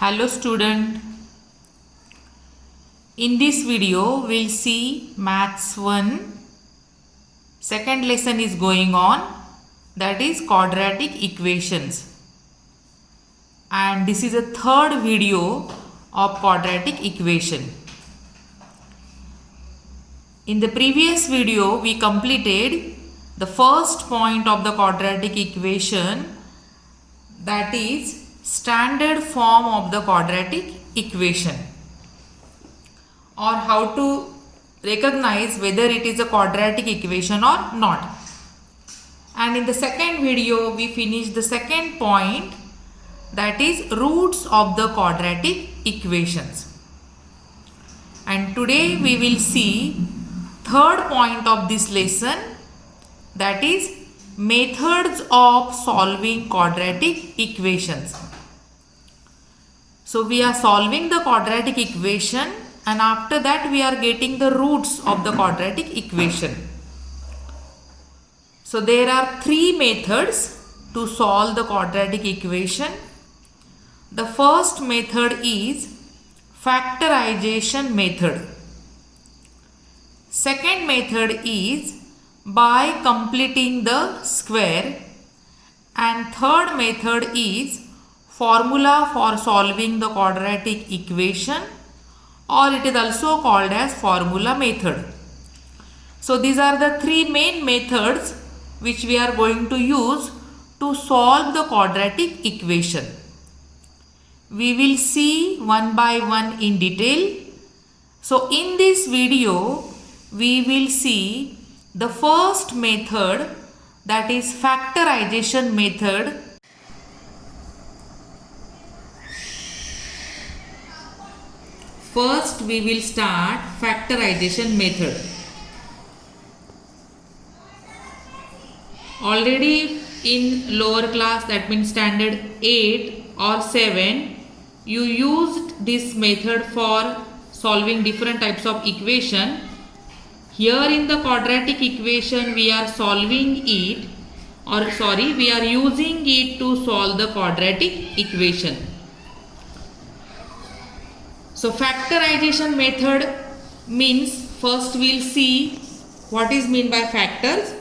Hello student, in this video we'll see Maths 1 second lesson is going on, that is quadratic equations, and this is a third video of quadratic equation. In the previous video we completed the first point of the quadratic equation, that is standard form of the quadratic equation, or how to recognize whether it is a quadratic equation or not. And in the second video we finished the second point, that is roots of the quadratic equations. And today we will see third point of this lesson, that is methods of solving quadratic equations. So we are solving the quadratic equation, and after that we are getting the roots of the quadratic equation. So there are three methods to solve the quadratic equation. The first method is factorization method. Second method is by completing the square, and third method is formula for solving the quadratic equation, or it is also called as formula method. So these are the three main methods which we are going to use to solve the quadratic equation. We will see one by one in detail. So in this video we will see the first method, that is factorization method. First we will start factorization method. Already in lower class, that means standard 8 or 7, you used this method for solving different types of equation. Here in the quadratic equation we are solving it, or sorry, we are using it to solve the quadratic equation. So factorization method means, first we will see what is meant by factors.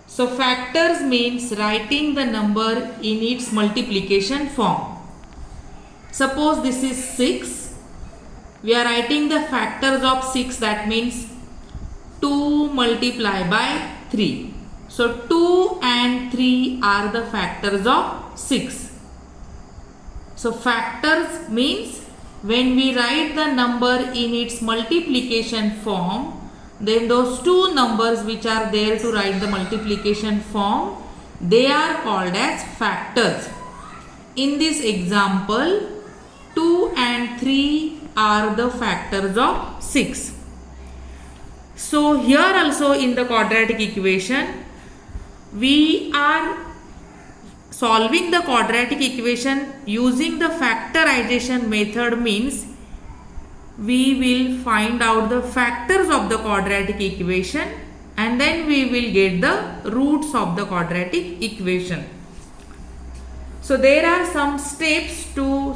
So factors means writing the number in its multiplication form. Suppose this is 6. We are writing the factors of 6, that means 2 multiplied by 3. So 2 and 3 are the factors of 6. So factors means when we write the number in its multiplication form, then those two numbers which are there to write the multiplication form, they are called as factors. In this example, 2 and 3 are the factors of 6. So here also in the quadratic equation, we are solving the quadratic equation using the factorization method, means we will find out the factors of the quadratic equation and then we will get the roots of the quadratic equation. So there are some steps to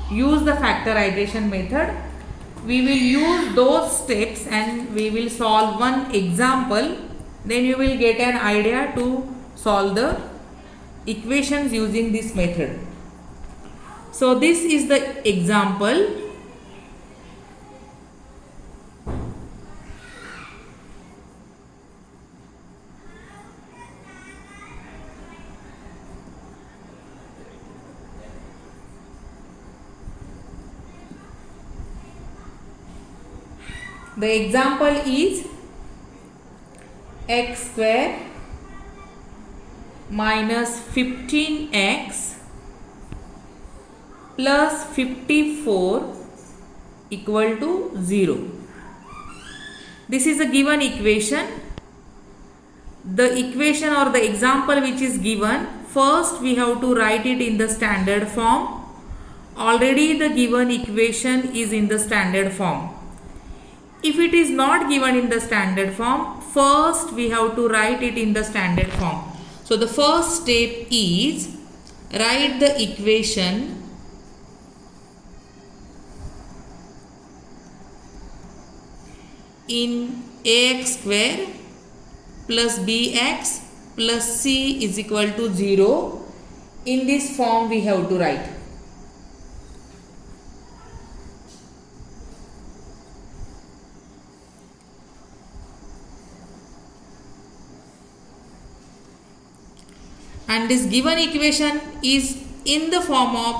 use the factorization method. We will use those steps and we will solve one example, then you will get an idea to solve the equations using this method. So this is the example. The example is x square minus 15x plus 54 equal to 0. This is a given equation. The equation or the example which is given, first we have to write it in the standard form. Already the given equation is in the standard form. If it is not given in the standard form, first we have to write it in the standard form. So the first step is write the equation in ax square plus bx plus c is equal to 0. In this form we have to write. And this given equation is in the form of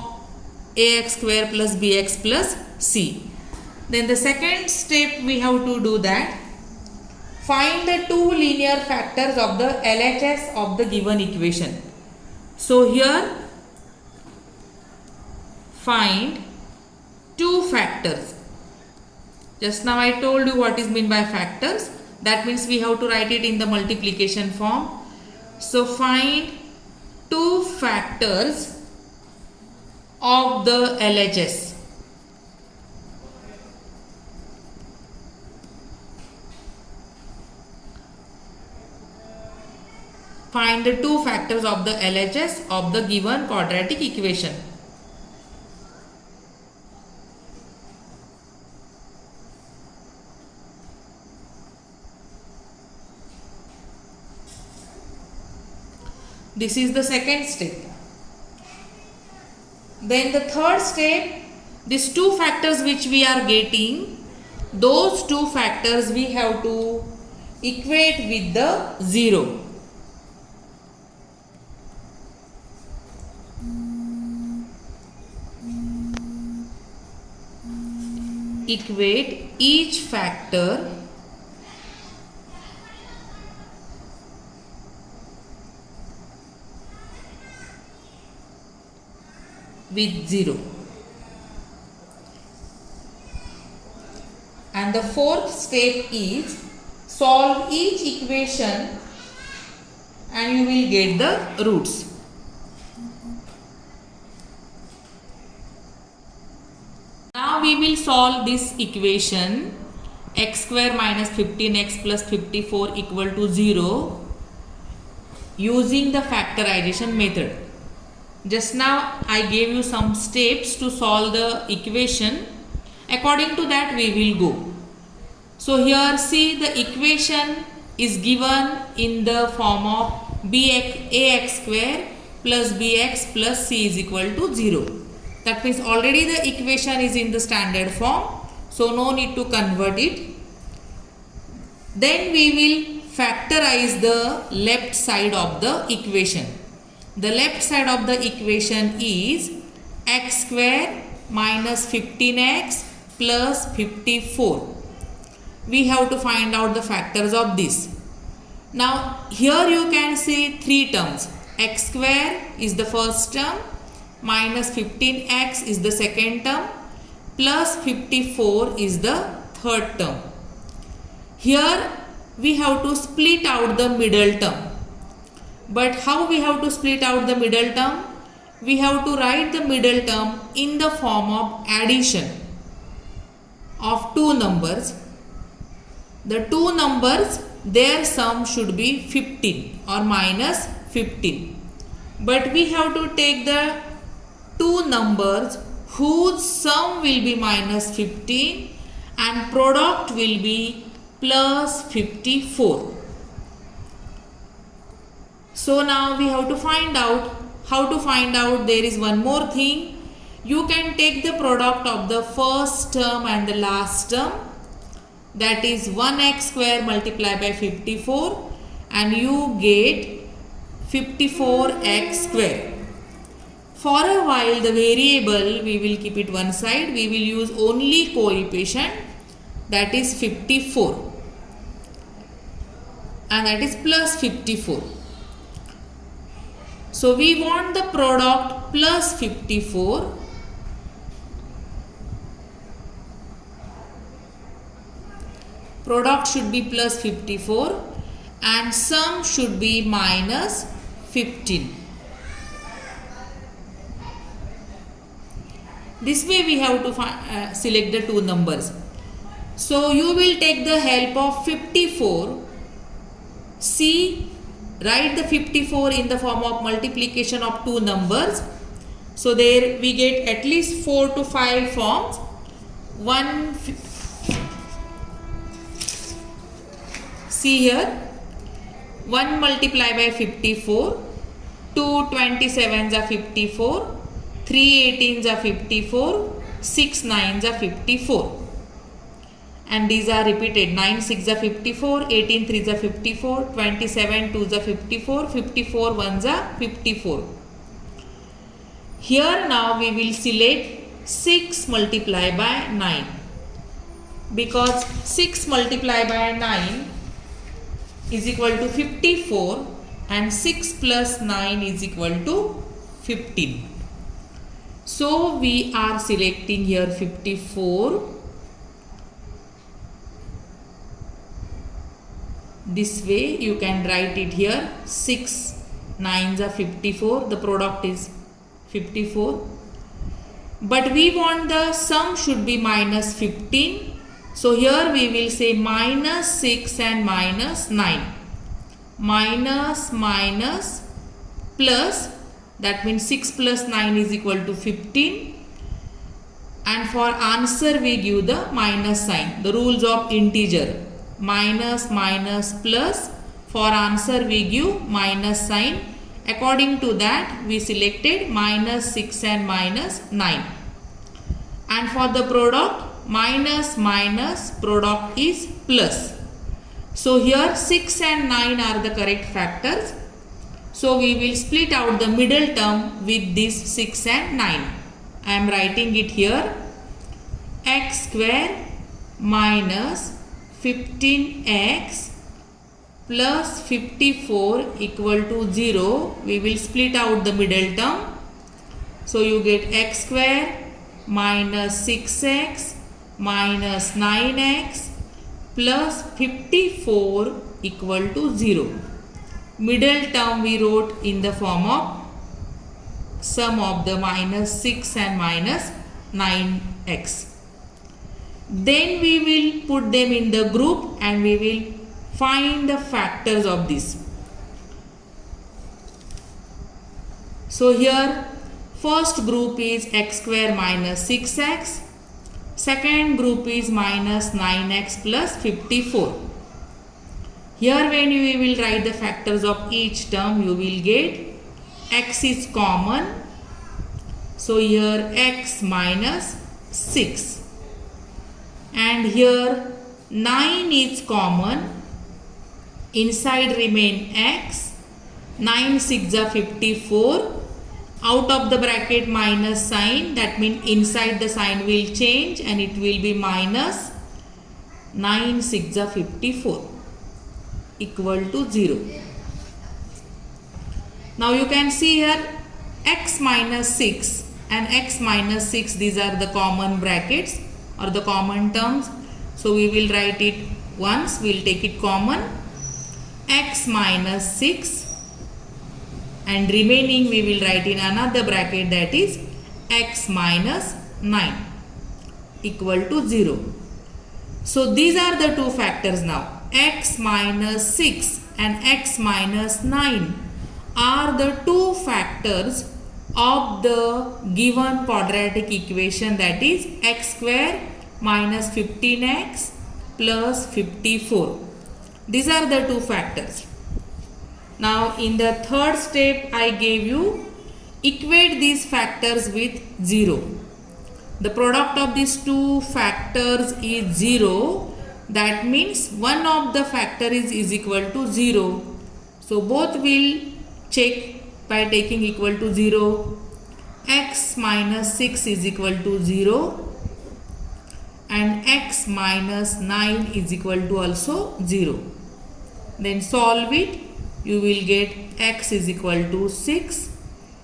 ax square plus bx plus c. Then the second step we have to do that. Find the two linear factors of the LHS of the given equation. So here find two factors. Just now I told you what is meant by factors. That means we have to write it in the multiplication form. So find two factors of the LHS. Find the two factors of the LHS of the given quadratic equation. This is the second step. Then the third step, these two factors which we are getting, those two factors we have to equate with the 0. Equate each factor with 0. And the fourth step is solve each equation and you will get the roots. Now we will solve this equation x square minus 15x plus 54 equal to 0 using the factorization method. Just now I gave you some steps to solve the equation. According to that we will go. So here see, the equation is given in the form of ax square plus bx plus c is equal to 0. That means already the equation is in the standard form, so no need to convert it. Then we will factorize the left side of the equation. The left side of the equation is x square minus 15x plus 54. We have to find out the factors of this. Now here you can see three terms. X square is the first term, minus 15x is the second term, plus 54 is the third term. Here we have to split out the middle term. But how we have to split out the middle term? We have to write the middle term in the form of addition of two numbers. The two numbers, their sum should be 15 or minus 15. But we have to take the two numbers whose sum will be minus 15 and product will be plus 54. So now we have to find out how to find out. There is one more thing. You can take the product of the first term and the last term, that is 1x square multiplied by 54, and you get 54x square. For a while the variable we will keep it one side. We will use only coefficient, that is 54, and that is plus 54. So we want the product plus 54. Product should be plus 54 and sum should be minus 15. This way we have to select the two numbers. So you will take the help of 54. See, write the 54 in the form of multiplication of two numbers. So there we get at least 4 to 5 forms. See here, 1 multiplied by 54, 2 27s are 54, 3 18s are 54, 6 9s are 54. And these are repeated, 9 6 are 54, 18 3s are 54, 27 2s are 54, 54 1s are 54. Here now we will select 6 multiplied by 9, because 6 multiplied by 9 is equal to 54 and 6 plus 9 is equal to 15. So we are selecting here 54. This way you can write it here, 6 9s are 54, the product is 54. But we want the sum should be minus 15. So here we will say minus 6 and minus 9. Minus minus plus, that means 6 plus 9 is equal to 15. And for answer we give the minus sign, the rules of integer. Minus minus plus, for answer we give minus sign. According to that we selected minus 6 and minus 9. And for the product, minus minus product is plus. So here 6 and 9 are the correct factors. So we will split out the middle term with this 6 and 9. I am writing it here. X square minus 15x plus 54 equal to 0. We will split out the middle term. So you get x square minus 6x minus 9x plus 54 equal to 0. Middle term we wrote in the form of sum of the minus 6 and minus 9x. Then we will put them in the group and we will find the factors of this. So here first group is x square minus 6x. Second group is minus 9x plus 54. Here when we will write the factors of each term, you will get x is common. So here x minus 6. And here 9 is common. Inside remain x. 9 6 are 54. Out of the bracket minus sign, that means inside the sign will change and it will be minus 9 6 are 54 equal to 0. Now you can see here x minus 6 and x minus 6, these are the common brackets or the common terms. So we will write it once, we will take it common, x minus 6, and remaining we will write in another bracket, that is x minus 9 equal to 0. So these are the two factors now. X minus 6 and x minus 9 are the two factors of the given quadratic equation, that is x square minus 15x plus 54. These are the two factors. Now in the third step I gave you, equate these factors with 0. The product of these two factors is 0. That means one of the factor is equal to 0. So both will check by taking equal to 0. X minus 6 is equal to 0 and x minus 9 is equal to also 0. Then solve it. You will get x is equal to 6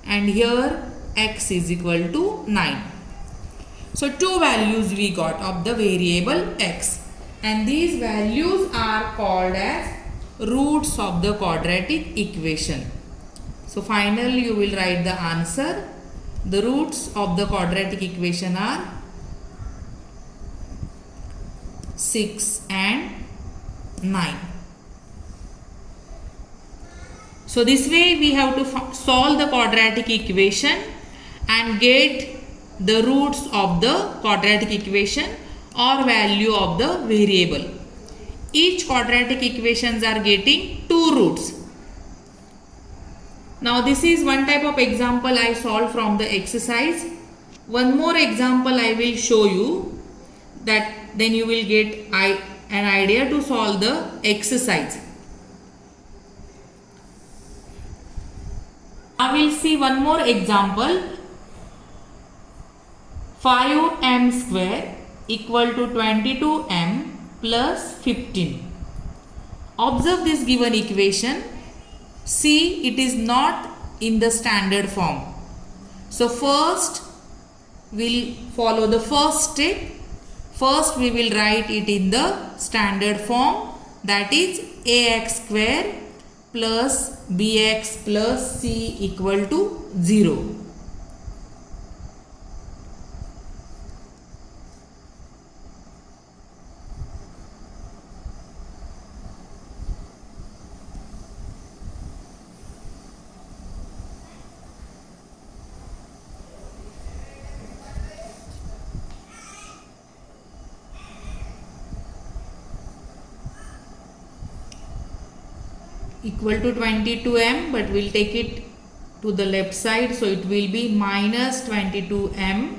and here x is equal to 9. So two values we got of the variable x, and these values are called as roots of the quadratic equation. So finally you will write the answer. The roots of the quadratic equation are 6 and 9. So this way we have to solve the quadratic equation and get the roots of the quadratic equation or value of the variable. each quadratic equations are getting 2 roots. Now this is one type of example I solved from the exercise. One more example I will show you, that then you will get an idea to solve the exercise. I will see one more example. 5m square equal to 22m plus 15. Observe this given equation. See, it is not in the standard form. So first we'll follow the first step. First we will write it in the standard form, that is ax square plus bx plus c equal to 0. Equal to 22m, but we'll take it to the left side, so it will be minus 22m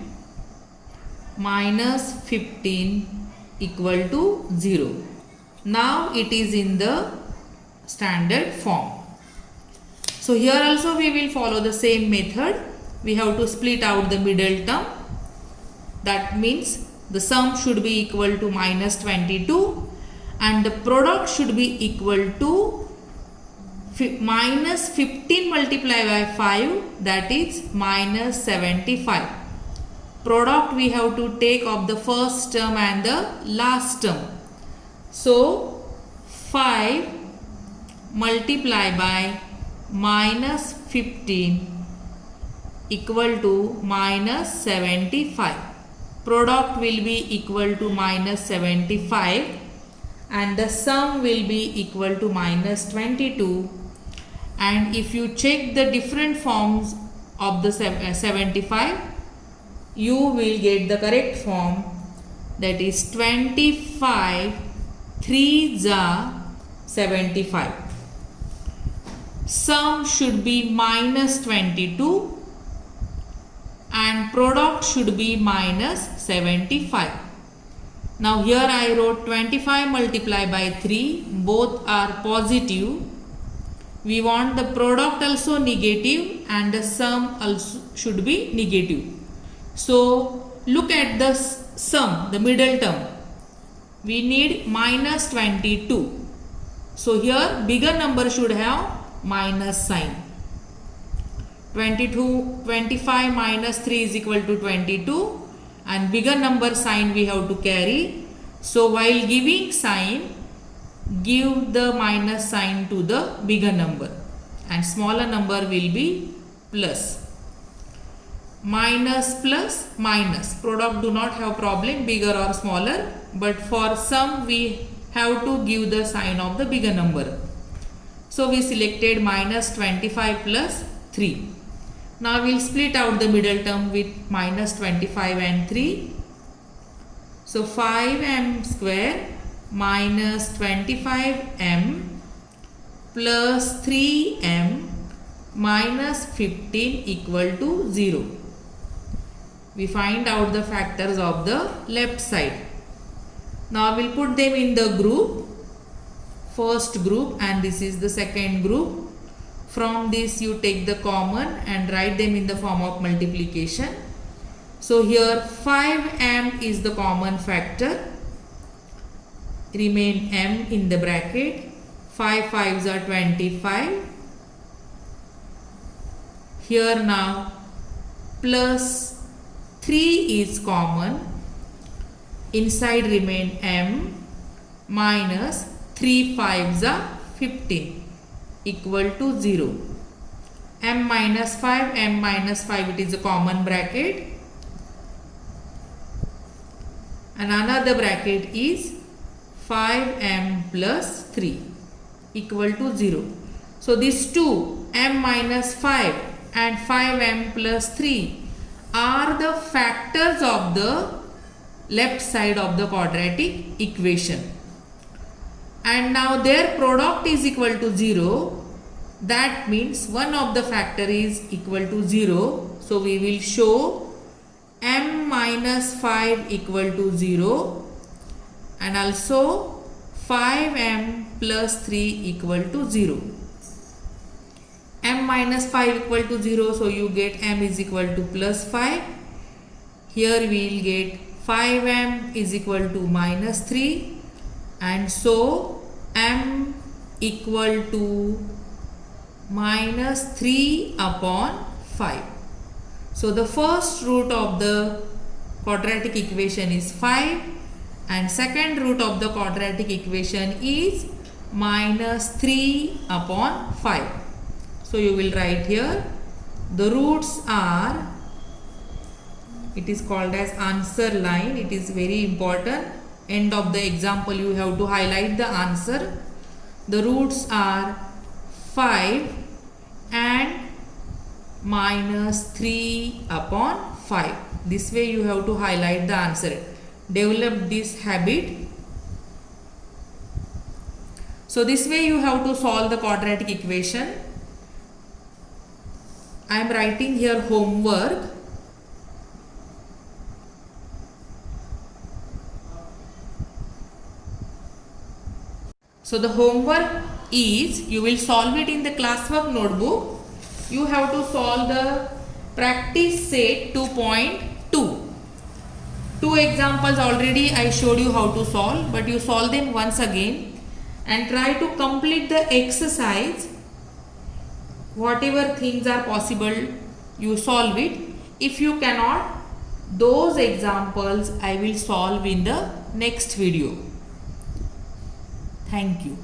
minus 15 equal to 0. Now it is in the standard form. So here also we will follow the same method. We have to split out the middle term. That means the sum should be equal to minus 22 and the product should be equal to minus 15 multiplied by 5, that is minus 75. Product we have to take of the first term and the last term. So 5 multiplied by minus 15 equal to minus 75. Product will be equal to minus 75 and the sum will be equal to minus 22. And if you check the different forms of the 75, you will get the correct form, that is 25 3s are 75. Sum should be minus 22 and product should be minus 75. Now here I wrote 25 multiplied by 3, both are positive. We want the product also negative and the sum also should be negative. So look at the sum, the middle term. We need minus 22. So here bigger number should have minus sign. 25 minus 3 is equal to 22 and bigger number sign we have to carry. So while giving sign, give the minus sign to the bigger number and smaller number will be plus. Minus plus minus. Product do not have problem, bigger or smaller, but for sum we have to give the sign of the bigger number. So we selected minus 25 plus 3. Now we will split out the middle term with minus 25 and 3. So 5m square minus 25m plus 3m minus 15 equal to 0. We find out the factors of the left side. Now we will put them in the group, first group, and this is the second group. From this you take the common and write them in the form of multiplication. So here 5m is the common factor. Remain m in the bracket. 5 5s are 25. Here now plus 3 is common. Inside remain m minus 3 5s are 15 equal to 0. M minus 5, m minus 5, it is a common bracket. And another bracket is 5m plus 3 equal to 0. So these two, m minus 5 and 5m plus 3, are the factors of the left side of the quadratic equation. and now their product is equal to 0. That means one of the factor is equal to 0. So we will show m minus 5 equal to 0 and also 5m plus 3 equal to 0. M minus 5 equal to 0, so you get m is equal to plus 5. Here we will get 5m is equal to minus 3, and so m equal to minus 3 upon 5. So the first root of the quadratic equation is 5 and second root of the quadratic equation is minus 3 upon 5. So you will write here the roots are, it is called as answer line. It is very important. End of the example you have to highlight the answer. The roots are 5 and minus 3 upon 5. This way you have to highlight the answer. Develop this habit. So this way you have to solve the quadratic equation. I am writing here homework. So the homework is, you will solve it in the classwork notebook. You have to solve the practice set 2.2. Two examples already I showed you how to solve, but you solve them once again and try to complete the exercise. Whatever things are possible, you solve it. If you cannot, those examples I will solve in the next video. Thank you.